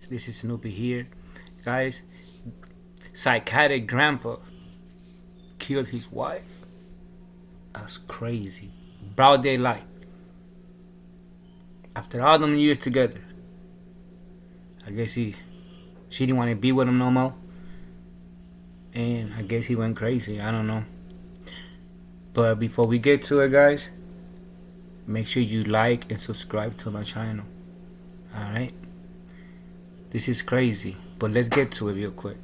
This is Snoopy here. Guys, Psychotic grandpa killed his wife. That's crazy. Broad daylight. After all them years together. I guess she didn't want to be with him no more. And I guess he went crazy. I don't know. But before we get to it, guys, make sure you like and subscribe to my channel. Alright? This is crazy. But let's get to it real quick.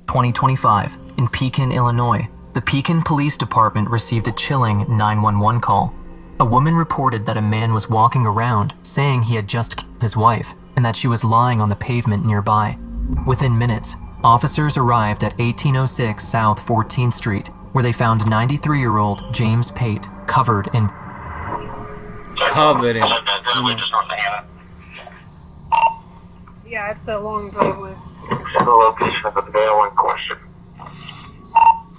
2025, in Pekin, Illinois, the Pekin Police Department received a chilling 911 call. A woman reported that a man was walking around saying he had just killed his wife and that she was lying on the pavement nearby. Within minutes, officers arrived at 1806 South 14th Street, where they found 93-year-old James Pate covered in... Yeah, it's a long driveway. The location of the male in question.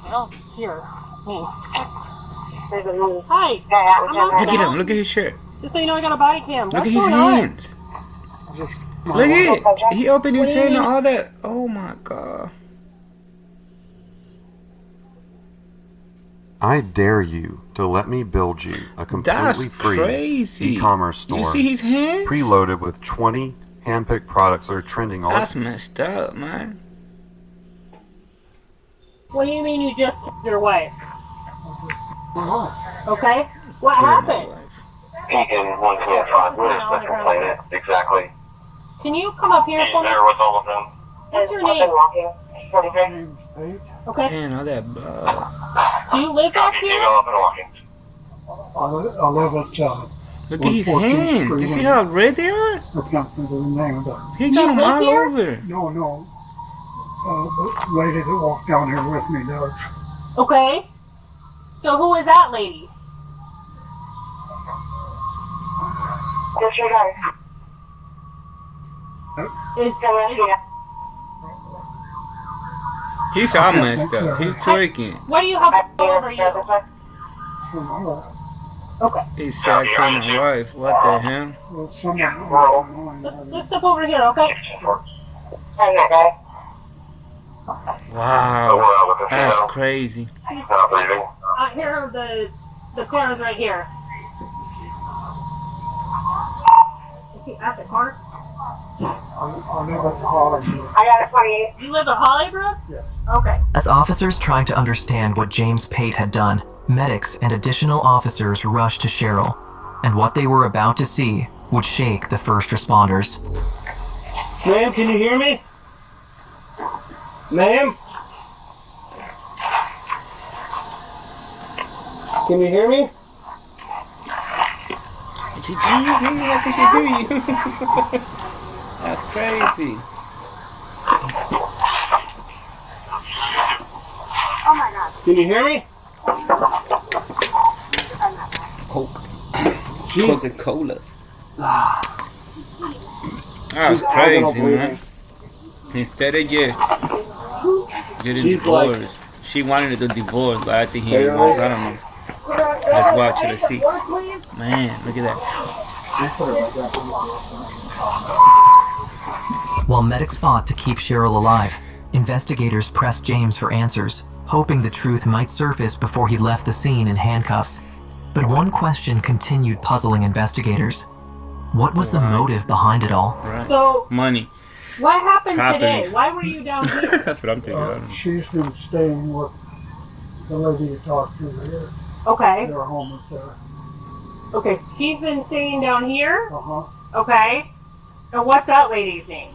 Well, it's here. Me. Hi. I'm not Look at him. Look at his shirt. Just so you know, I got a body cam. Look What's at his going on? hands. Look at it. He opened his hand and all that. Oh my god. I dare you to let me build you a That's completely free crazy. e-commerce store You see his hands? preloaded with 20 hand-picked products that are trending all That's messed up, man. What do you mean you just killed your wife? Okay. What happened? Pekin 125. What is the complainant exactly? Can you come up here He's for me? there with all of them. What's your name? Okay. Man, all that blood. Do you live back Copy. here? Develop and walking. I live at Look at his hands. You see how red they are? I can't think of the name of that. He got You them live all here? over. No. The lady that walked down here with me does. Okay. So who is that lady? Disregard. Is He's all messed up. He's twerking. what do you have over you? Okay. He's sad killing his wife. What the hell? Well, someone Let's step over here, okay? Wow. That's crazy. Not breathing. Here are the cars right here. Is he at the car? I live at the Holland. I got a 28. You live at Hollybrook? Yes. Okay. As officers tried to understand what James Pate had done, medics and additional officers rushed to Cheryl, and what they were about to see would shake the first responders. Ma'am, can you hear me? Ma'am? Can you hear me? She can you hear me? I think she hear you. That's crazy. Oh my god. Can you hear me? Coke. She's, Coca-Cola. That's crazy, man. Instead of just getting She's like- divorced, she wanted to do divorce, but I think he wants. I don't know. Let's watch it. Let's see. Man, look at that. While medics fought to keep Cheryl alive, investigators pressed James for answers, hoping the truth might surface before he left the scene in handcuffs. But one question continued puzzling investigators. What was the motive behind it all? Right. So, Money. what happened Properties. today? Why were you down here? That's what I'm thinking. I don't know. She's been staying with the lady you talked to here. Okay. Their home is there. Okay, so she's been staying down here? Uh-huh. Okay. And what's that lady's name?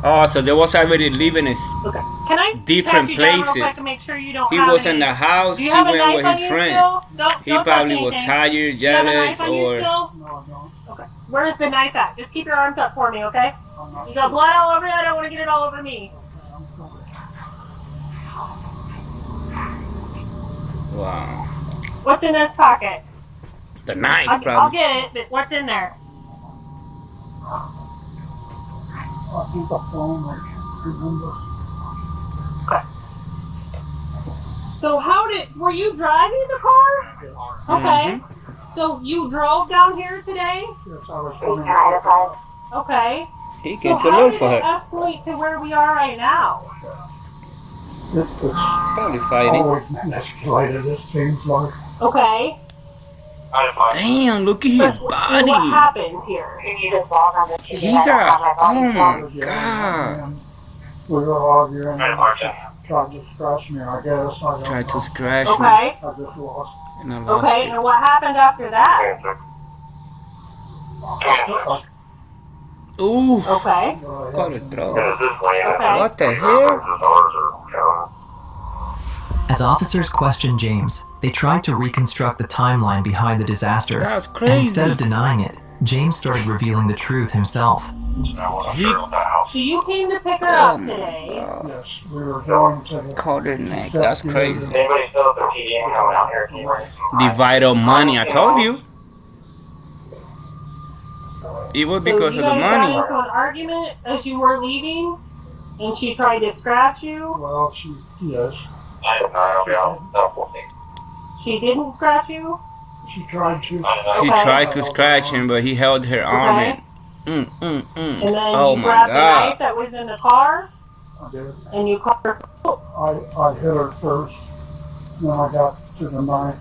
Oh, so there was already living in. Okay. Can I Different pat you down real places. quick and make sure you don't He have was any? in the house. Do She you have a went knife with on his you friend. still? No, He don't probably touch was anything. tired, Do you have a jealous, knife on you or still? No. Okay. Where's the knife at? Just keep your arms up for me, okay? I'm not You got blood all over you? I don't want to get it all over me. wow, What's in this pocket? the knife I'll probably. get it, but what's in there? I think the phone, I can't remember. So were you driving the car? Okay. So you drove down here today? Yes, I was coming. Okay. He So came to how look did for it her. escalate to where we are right now? It's Probably fighting. always been escalated, it seems like. Okay. Damn, look at his What body. happened here? He got. Oh my god. And we were arguing. Tried to scratch me, I guess. I don't Tried to know. scratch me. Okay. I just lost. And I lost Okay, it. and what happened after that? Ooh. Okay. Got a throat. Okay. What the hell? As officers questioned James, they tried to reconstruct the timeline behind the disaster. That's And crazy. instead of denying it, James started revealing the truth himself. He So you came to pick her up today. Yes, we were going to the. called her neck. That's crazy. Anybody still have their TDM coming out here? Can you bring some? Divide up money. I told you. It was So because you of the guys got money. into an argument as you were leaving, and she tried to scratch you. Well, yes, She didn't scratch you. she tried to. She Okay. tried to scratch him, but he held her arm. Okay. And, And then oh you my grabbed the knife god. that was in the car, I did. and you cut her. I hit her first, then I got to the knife.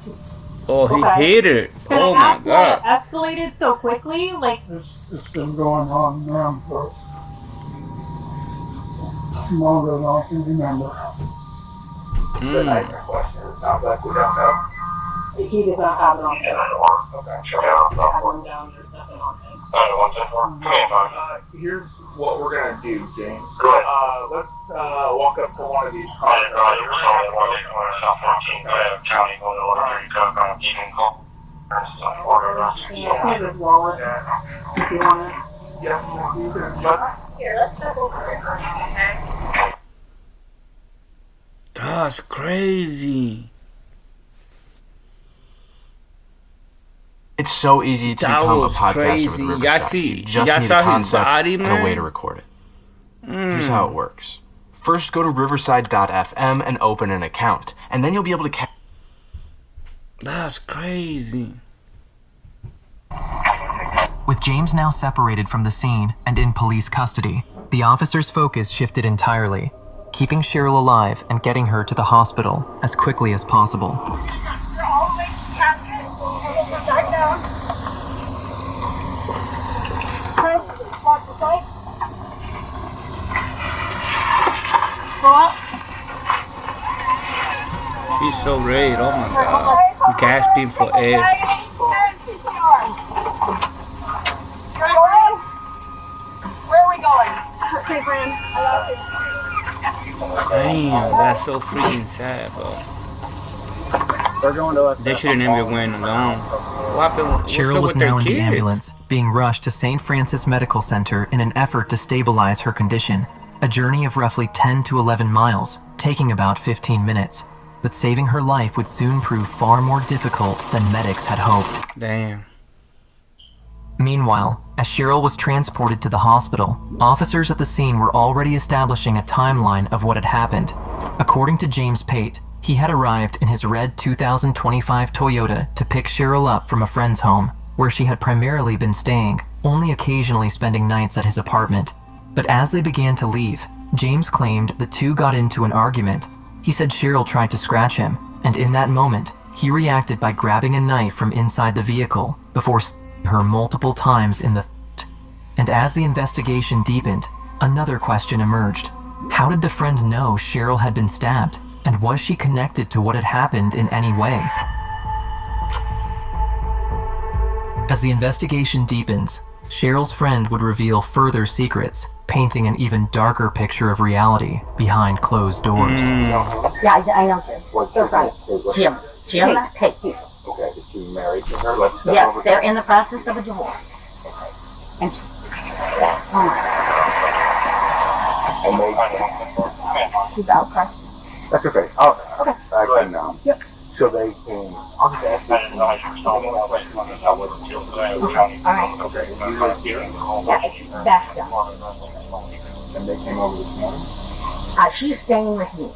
Oh, he Okay. hit her. Can Oh I my ask why it god. escalated so quickly? Like, It's been going on now for longer than I can remember. Sounds like we don't know. he does not have it on him. Have him down. There's nothing on him. Here's what we're gonna do, James. Go ahead. Let's walk up to one of these cars. Here's his wallet. If you want it. Yes, you can. Let's. That's crazy. It's so easy to That become a was podcaster crazy. with Y'all Riverside. see- You just y'all need saw a his concept body, and a man? way to record it. Here's how it works. First, go to riverside.fm and open an account, and then you'll be able to That's crazy. With James now separated from the scene and in police custody, the officers' focus shifted entirely, keeping Cheryl alive and getting her to the hospital as quickly as possible. She's so red. Oh my god. Gasping for air. Where are we going? Okay, Brand. Damn, that's so freaking sad, bro. They're going to us. They should have never went alone. What happened? What's Cheryl up was with their now in the kids? ambulance, being rushed to St. Francis Medical Center in an effort to stabilize her condition. A journey of roughly 10 to 11 miles, taking about 15 minutes. But saving her life would soon prove far more difficult than medics had hoped. Damn. Meanwhile, as Cheryl was transported to the hospital, officers at the scene were already establishing a timeline of what had happened. According to James Pate, he had arrived in his red 2025 Toyota to pick Cheryl up from a friend's home, where she had primarily been staying, only occasionally spending nights at his apartment. But as they began to leave, James claimed the two got into an argument. He said Cheryl tried to scratch him, and in that moment, he reacted by grabbing a knife from inside the vehicle before stabbing her multiple times in the throat. And as the investigation deepened, another question emerged. How did the friend know Cheryl had been stabbed, and was she connected to what had happened in any way? As the investigation deepens, Cheryl's friend would reveal further secrets, painting an even darker picture of reality behind closed doors. Yeah, I know Jim. They're friends. Jim. Jim Pate. Okay, is she married to her? Let's step Yes, over they're there. in the process of a divorce. And she, oh my, she's out crying. That's okay. Okay. I can now. Yep. So they came. I'll just ask you. All right. Okay. You guys here? That's done. And they came over this morning? She's staying with me.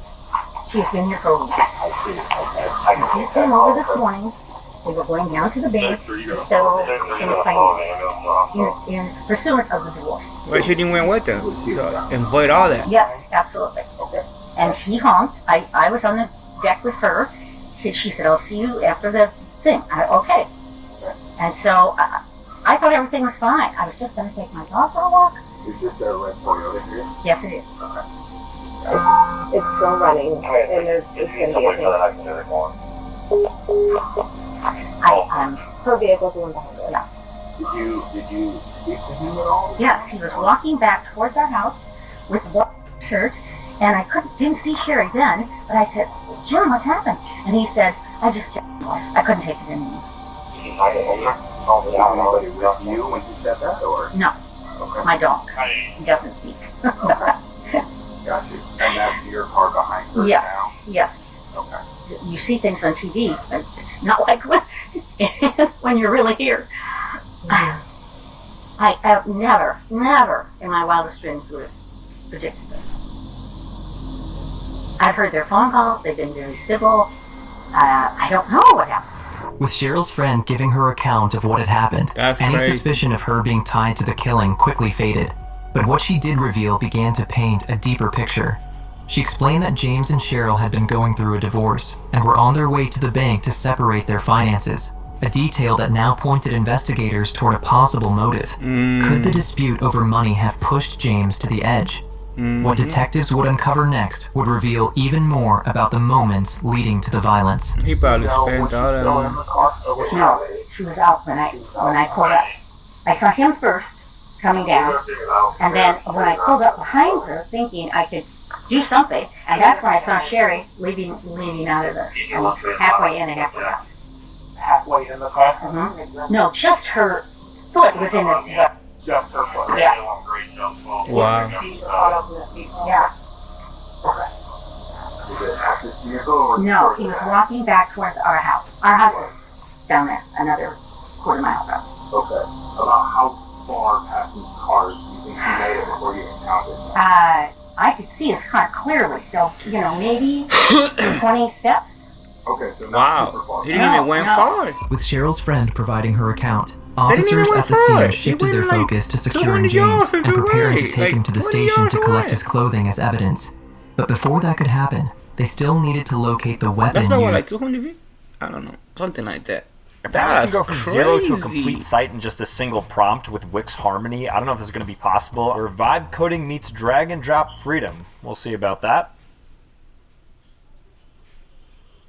She's been here for a week. I see. Okay. She came over this morning They were going down to the bank to settle some finances in pursuant of the divorce. Why she didn't went with them? So avoid all that. Yes, absolutely. And she honked. I was on the deck with her. She said, I'll see you after the thing. Okay. And so I thought everything was fine. I was just going to take my dog for a walk. Is this a red Toyota here? Yes, it is. It's still running, and it's going to be a thing. Her vehicle's the one behind it. Yeah. Did you speak to him at all? Yes, he was walking back towards our house with a black shirt, and I didn't see Sherry then, but I said, Jim, what's happened? And he said, I couldn't take it anymore. Was anybody with you when he said that, or? No. Okay. My dog. He doesn't speak. Got you. And that's your car behind her Yes, now? yes. Okay. You see things on TV, but it's not like when you're really here. I have never in my wildest dreams would have predicted this. I've heard their phone calls. They've been very civil. I don't know what happened. With Cheryl's friend giving her account of what had happened, any crazy. suspicion of her being tied to the killing quickly faded. But what she did reveal began to paint a deeper picture. She explained that James and Cheryl had been going through a divorce and were on their way to the bank to separate their finances, a detail that now pointed investigators toward a possible motive. Could the dispute over money have pushed James to the edge? What detectives would uncover next would reveal even more about the moments leading to the violence. He probably spent all that money. No, she was out when I pulled up. I saw him first coming down, and then when I pulled up behind her, thinking I could do something, and that's when I saw Sherry leaving out of the halfway in and halfway out. Halfway in the car? Mm-hmm. No, just her foot was in the. Just her foot. Yeah. Wow. Yeah. Was it at this vehicle or? No, he was walking back towards our house. Our house is down there, another quarter mile from. Okay. About how far past these cars do you think he made it before you encountered? I could see his car clearly, so, maybe 20 steps. Okay, so not super Wow. far. He didn't even went far. With Cheryl's friend providing her account, didn't even officers went at the far. scene He shifted their went like focus to 200 securing James yards and preparing to away, take him to the 20 station yards to collect away. his clothing as evidence. But before that could happen, they still needed to locate the weapon That's not what, used. like 200 feet? I don't know. Something like that. Apparently That's you can go from crazy. 0 to a complete site in just a single prompt with Wix Harmony. I don't know if this is going to be possible. Or vibe coding meets drag and drop freedom. We'll see about that.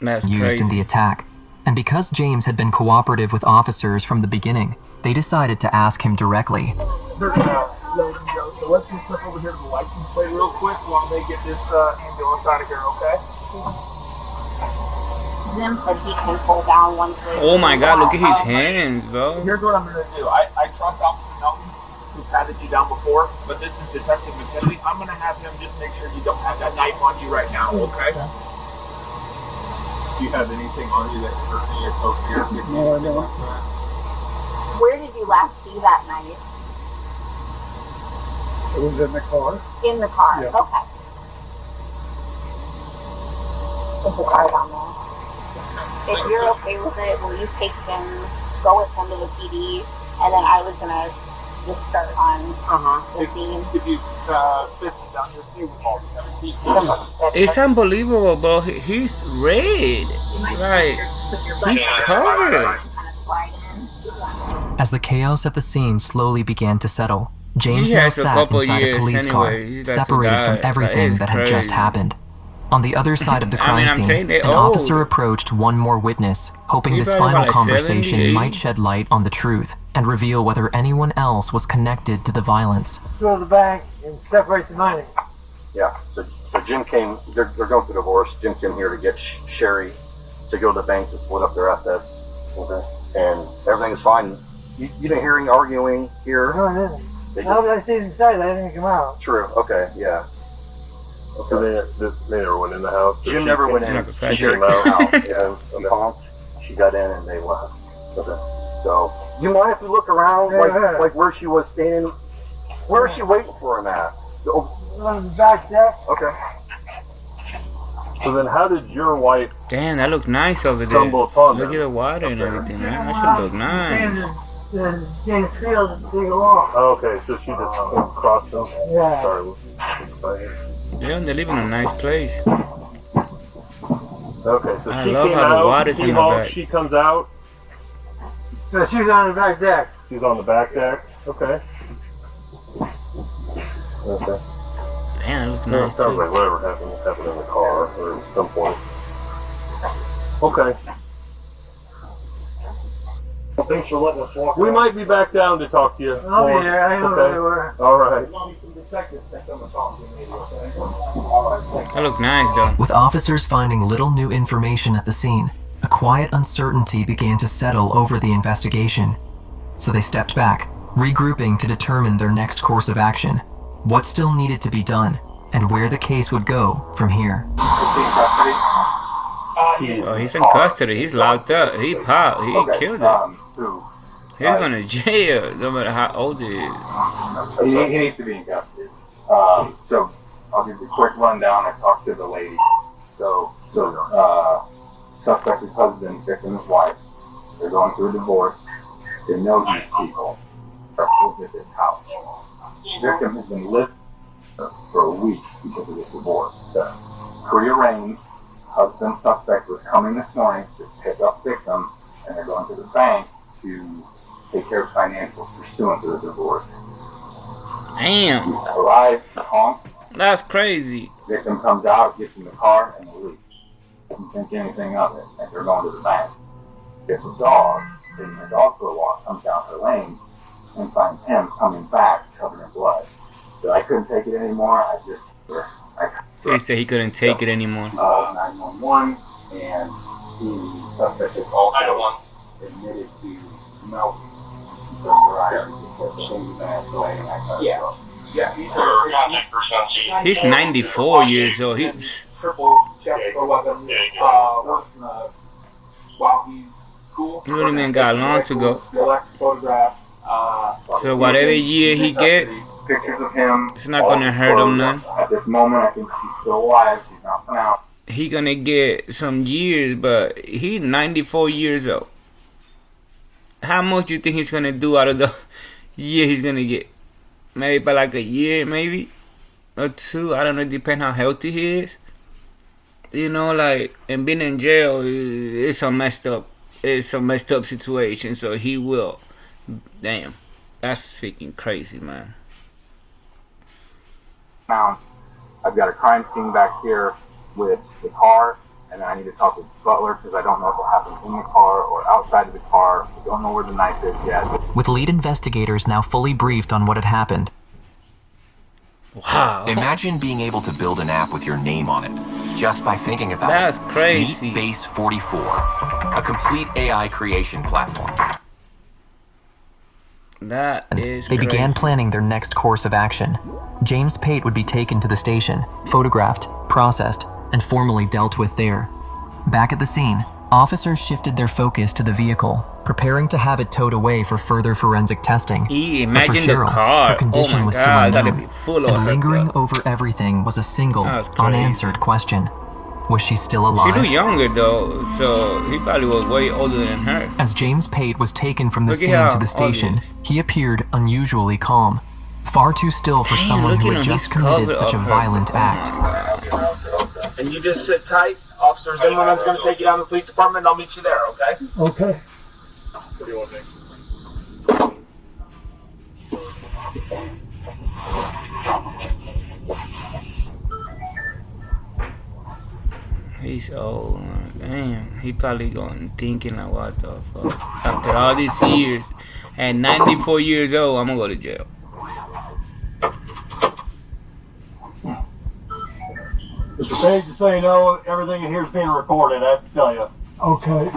That's used crazy. in the attack. And because James had been cooperative with officers from the beginning, they decided to ask him directly. Let's just flip over here to the license plate real quick while they get this ambulance out of here, okay? Zim said he can pull down once they. Oh my God! Look at his hands, bro. Here's what I'm going to do. I trust Officer Melton, who patted you down before, but this is Detective McKinley. I'm going to have him just make sure you don't have that knife on you right now, okay? Do you have anything on you that's hurting your coat here? No, I don't. Where did you last see that knife? It was in the car. In the car. Yeah. Okay. Is the car down there? If you're okay with it, will you take him, go with him to the PD, and then I was gonna just start on the scene. If you fist down your seat, we'll have a seat. It's unbelievable, bro. He's red. Like, he's covered. As the chaos at the scene slowly began to settle, James He now has a sat couple inside a years police anyway. car, He's got to separated die. from Like, everything it's that had just crazy. happened. On the other side of the I crime mean, I'm scene, saying they're an old. officer approached one more witness, hoping He's this probably final about, like, conversation 70, 80. might shed light on the truth and reveal whether anyone else was connected to the violence. Go to the bank and separate the money. Yeah, so Jim came, they're going through divorce. Jim came here to get Sherry to go to the bank to split up their assets. Okay. And everything's fine. You didn't hear any arguing here? No, I didn't. How did I see inside? I didn't come out. True, okay, yeah. Okay. They never went in the house. Jim never went in. She came out. Yeah, she honked. She got in and they left. Okay. So, do you mind if we look around, like where she was standing? Where is she waiting for him at? On the back deck. Okay. So then how did your wife Damn, that look nice over there. stumble upon Look them? at the water and everything, man. That should look nice. In the field and dig along. Oh, okay, so she just crossed them? Yeah. Sorry. Yeah, they live in a nice place. Okay, so I she love came how the out, water's in the T-Hawk, back. she comes out. So she's on the back deck. She's on the back deck. Okay. Okay. Damn, it looks No, it nice sounds too. like whatever happened in the car or at some point. Okay. Well, thanks for letting us walk. We might be back down to talk to you. I'll be more. there. I know where they were. All right. Some detectives think I'm gonna talk to you maybe, okay? That look nice though. With officers finding little new information at the scene, a quiet uncertainty began to settle over the investigation. So they stepped back, regrouping to determine their next course of action, what still needed to be done, and where the case would go from here. Oh, he's in custody. He's locked up. He popped. He killed it. He's going to jail, no matter how old he is. He needs to be in custody. So I'll give you a quick rundown. I talked to the lady. So suspect's husband, victim's wife. They're going through a divorce. They know these people. They're lived at this house. Victim has been living for a week because of this divorce. Prearranged. Husband suspect was coming this morning to pick up victim, and they're going to the bank to take care of financials pursuant to the divorce. Damn. Arrive, honks. That's crazy. Victim comes out, gets in the car, and they leave. Doesn't think anything of it. And they're going to the bank. Gets a dog, taking her dog for a walk, comes down her lane, and finds him coming back covered in blood. So I couldn't take it anymore. So he said he couldn't take it anymore. 911, and the suspect is also admitted to smoking. He's 94 years old. He's Triple check for weapons. While he's cool. he don't even got long to go. Photograph. So whatever year he gets, Pictures of him. it's not gonna hurt him none. At this moment, I think he's still alive. He's not pronounced. He gonna get some years, but he 94 years old. How much you think he's gonna do out of the year he's gonna get? Maybe by like a year, maybe or two. I don't know. Depend how healthy he is. You know, like, and being in jail is a messed up. It's a messed up situation. So he will. Damn, that's freaking crazy, man. Now, I've got a crime scene back here with the car, and I need to talk with Butler because I don't know if it happened in the car or outside of the car. I don't know where the knife is yet. With lead investigators now fully briefed on what had happened, Wow. Imagine being able to build an app with your name on it just by thinking about That's it. crazy. Meet Base 44, a complete AI creation platform. That is they began crazy. planning their next course of action. James Pate would be taken to the station, photographed, processed, and formally dealt with there. Back at the scene, officers shifted their focus to the vehicle, preparing to have it towed away for further forensic testing. But for Imagine the Cheryl, car. her condition Oh my was God, still gotta unknown, be full of and her lingering blood. over everything was a single, That's crazy. unanswered question. Was she still She alive? look younger though, so he probably was way older than her. As James Pate was taken from the Look at scene how to the station, old he is. he appeared unusually calm, far too still for Damn, someone look who at had him, just he's committed covered such a up her- violent oh my act. And you just sit tight. Officer Zimmerman's going to take you down to the police department, and I'll meet you there, okay? Okay. What do you want, Nick? He's old, man. Damn, he probably going thinking like, what the fuck? After all these years, at 94 years old, I'm gonna go to jail. Mr. Page, just so you know, everything in here is being recorded, I have to tell you. Okay.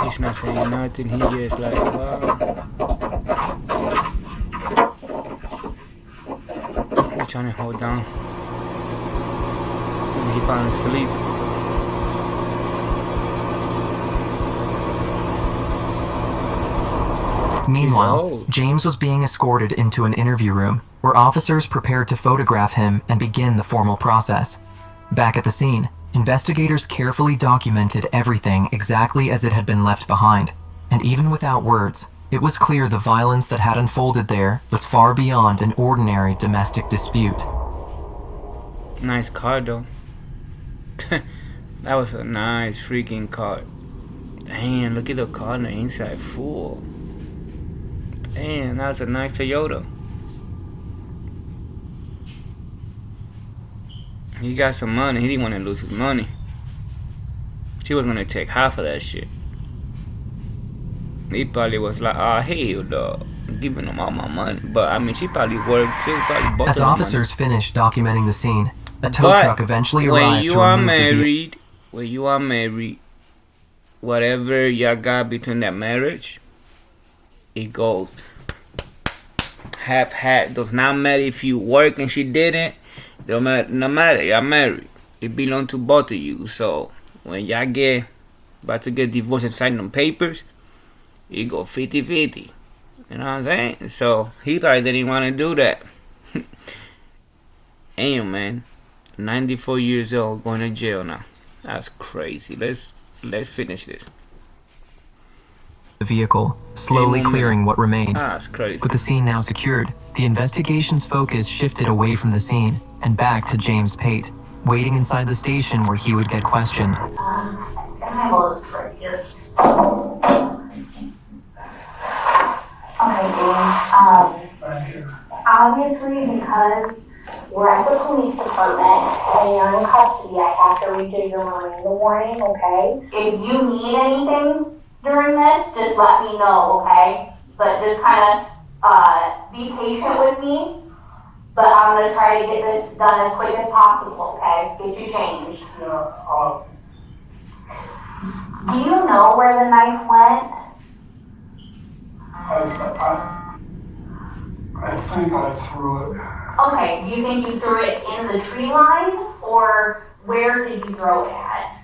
He's not saying nothing. He just like, wow. He's trying to hold down. And he falling asleep. Meanwhile, old. James was being escorted into an interview room where officers prepared to photograph him and begin the formal process. Back at the scene, investigators carefully documented everything exactly as it had been left behind, and even without words, it was clear the violence that had unfolded there was far beyond an ordinary domestic dispute. Nice car though. That was a nice freaking car. Damn, look at the car on the inside, full. Damn, that was a nice Toyota. He got some money. He didn't want to lose his money. She was gonna take half of that shit. He probably was like, "Oh hell, dog, I'm giving him all my money." But I mean, she probably worked too. Probably both As of them officers finished documenting the scene, a tow But truck eventually when arrived you to are remove the vehicle. married, when you are married, whatever y'all got between that marriage, it goes half. Does not matter if you work and she didn't. Don't matter. No matter. Y'all married. It belongs to both of you. So when y'all about to get divorced and sign them papers, it go 50-50. You know what I'm saying? So he probably didn't want to do that. Damn, man. 94 years old, going to jail now. That's crazy. Let's finish this. The vehicle, slowly clearing what remained. That's crazy. With the scene now secured, the investigation's focus shifted away from the scene and back to James Pate, waiting inside the station where he would get questioned. I'm a little scared here. Okay, James. Obviously, because we're at the police department and you're in custody, I have to read you your Miranda warning, okay? If you need anything during this, just let me know, okay? But just kind of be patient with me. But I'm going to try to get this done as quick as possible, okay? Get you changed. Yeah, Do you know where the knife went? I think I threw it. Okay, do you think you threw it in the tree line, or where did you throw it at?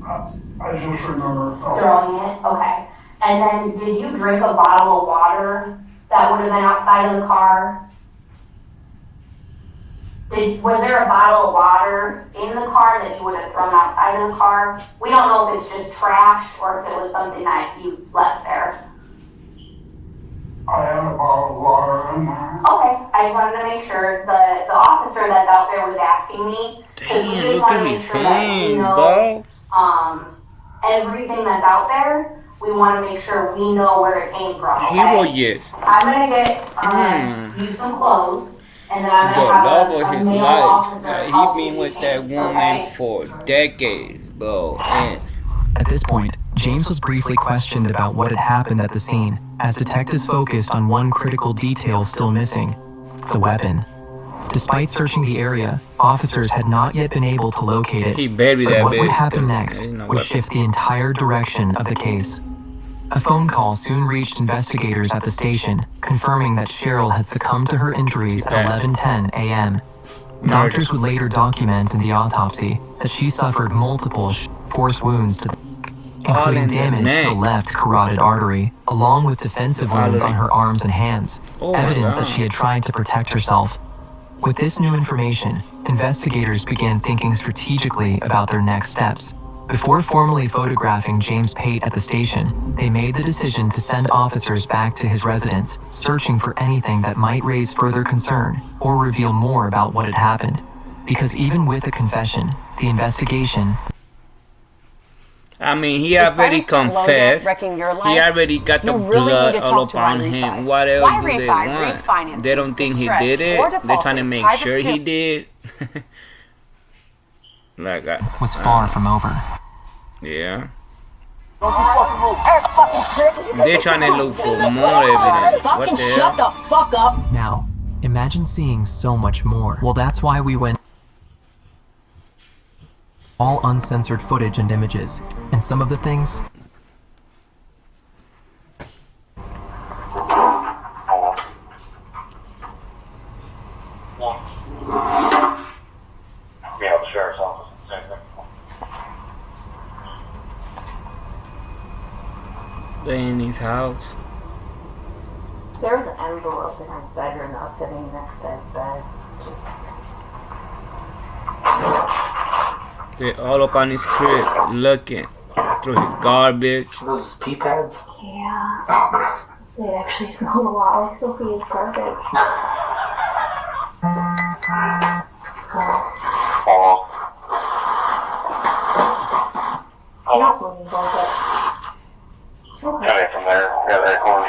I just remember Throwing it, okay. And then did you drink a bottle of water that would have been outside of the car? Was there a bottle of water in the car that you would have thrown outside of the car? We don't know if it's just trash or if it was something that you left there. I had a bottle of water in there. Okay, I just wanted to make sure. The officer that's out there was asking me. Damn, look at his hands, bro. Everything that's out there, we want to make sure we know where it came from. Okay? Hero, yes. I'm gonna get you some clothes, and then I'm The gonna have love a of his male life. officer help He been you with change, that woman okay? for decades, bro. And At this point, James was briefly questioned about what had happened at the scene, as detectives focused on one critical detail still missing: the weapon. Despite searching the area, officers had not yet been able to locate it. he buried But that what would bitch. happen next There's no would weapon. shift the entire direction of the case. A phone call soon reached investigators at the station, confirming that Cheryl had succumbed to her injuries at 11:10 a.m. Doctors would later document in the autopsy that she suffered multiple force wounds to the including in the damage to the neck. left carotid artery, along with defensive wounds on her arms and hands, Oh my evidence that God. she had tried to protect herself. With this new information, investigators began thinking strategically about their next steps. Before formally photographing James Pate at the station, they made the decision to send officers back to his residence, searching for anything that might raise further concern or reveal more about what had happened. Because even with a confession, the investigation... I mean, he already confessed. Wrecking your He life? already got the You really blood need to all talk up to on Refi. him. What else Why do they Refi? want? Refinance They don't is think he distressed did or it. They're defaulted. trying to make Private sure he stu- did. Like, was far from over. yeah. They're trying to look for more evidence. What Fucking the shut hell? the fuck up! Now, imagine seeing so much more. Well, that's why we went all uncensored footage and images. And some of the things Yeah, the sheriff's office, same thing. in his house. There was an envelope in his bedroom that was sitting next to his bed. They're all up on his crib looking through his garbage. Those pee pads? Yeah. It actually smells a lot like Sophia's garbage. Not looking for it. Okay. Coming from there. Yeah, there, horse.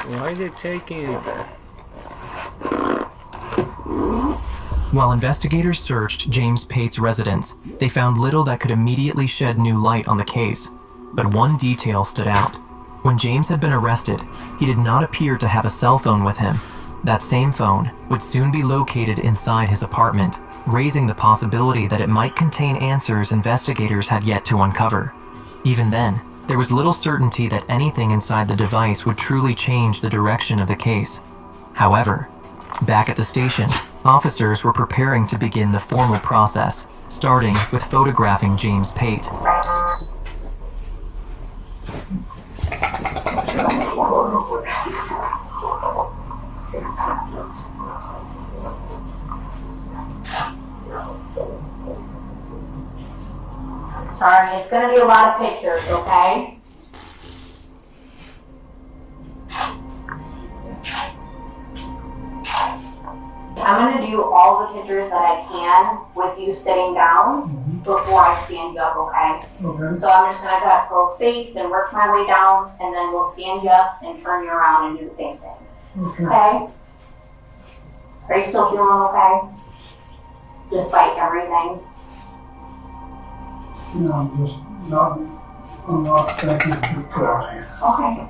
Why is it taking? While investigators searched James Pate's residence, they found little that could immediately shed new light on the case. But one detail stood out. When James had been arrested, he did not appear to have a cell phone with him. That same phone would soon be located inside his apartment, raising the possibility that it might contain answers investigators had yet to uncover. Even then, there was little certainty that anything inside the device would truly change the direction of the case. However, back at the station, officers were preparing to begin the formal process, starting with photographing James Pate. Sorry, it's gonna be a lot of pictures, okay? I'm gonna do all the pictures that I can with you sitting down before I stand you up, okay? Okay. So I'm just gonna go face and work my way down, and then we'll stand you up and turn you around and do the same thing. Okay. Okay? Are you still feeling okay? Despite everything? No, I'm not thinking too clearly. Okay.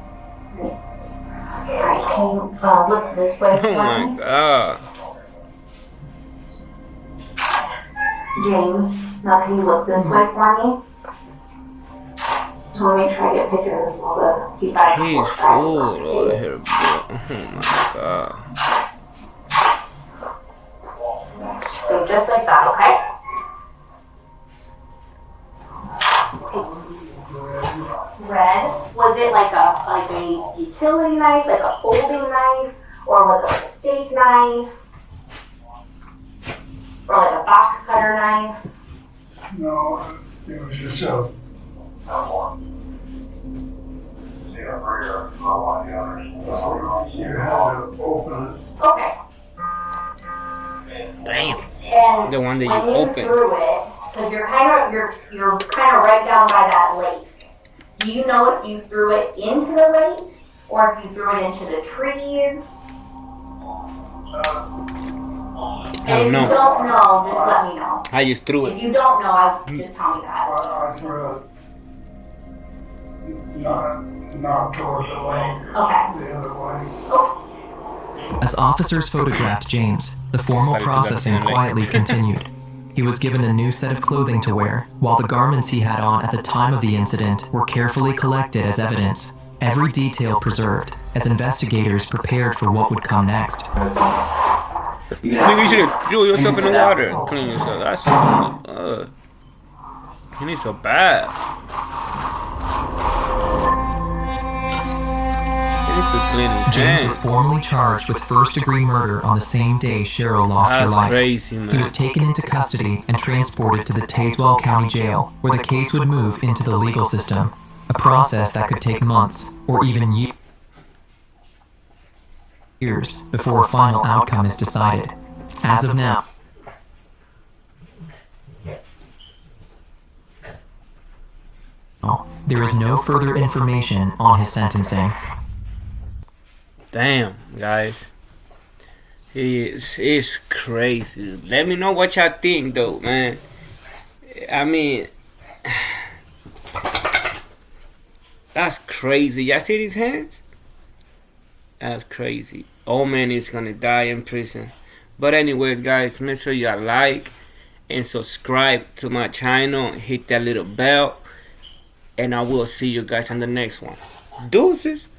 Alright, can you look this way Oh for my me? god. James, now can you look this way for me? Just want to make sure I get pictures of all the people I He's full over here, bro. Oh my god. So just like that, okay? Red. Was it like a utility knife, like a folding knife, or was it like a steak knife, or like a box cutter knife? No, it was just a. You had to open it. Okay. Damn. And The one that you when you opened. threw it, because you're kind of right down by that lake. Do you know if you threw it into the lake or if you threw it into the trees? I don't know. If you don't know, just let me know. I just threw If it. you don't know, just tell me that. I threw it not toward the lake, Okay. the other way. As officers photographed James, the formal processing quietly continued. He was given a new set of clothing to wear, while the garments he had on at the time of the incident were carefully collected as evidence, every detail preserved, as investigators prepared for what would come next. Maybe you should have threw yourself in the water and clean yourself. That's you need so bad. You need to clean his James was hands. formally charged with first-degree murder on the same day Cheryl lost her That's life. crazy, man. He was taken into custody and transported to the Tazewell County Jail, where the case would move into the legal system, a process that could take months or even years before a final outcome is decided. As of now, there is no further information on his sentencing. Damn, guys. It's crazy. Let me know what y'all think, though, man. I mean, that's crazy. Y'all see these hands? That's crazy. Old man is gonna die in prison. But anyways, guys, make sure y'all like and subscribe to my channel. Hit that little bell. And I will see you guys on the next one. Deuces.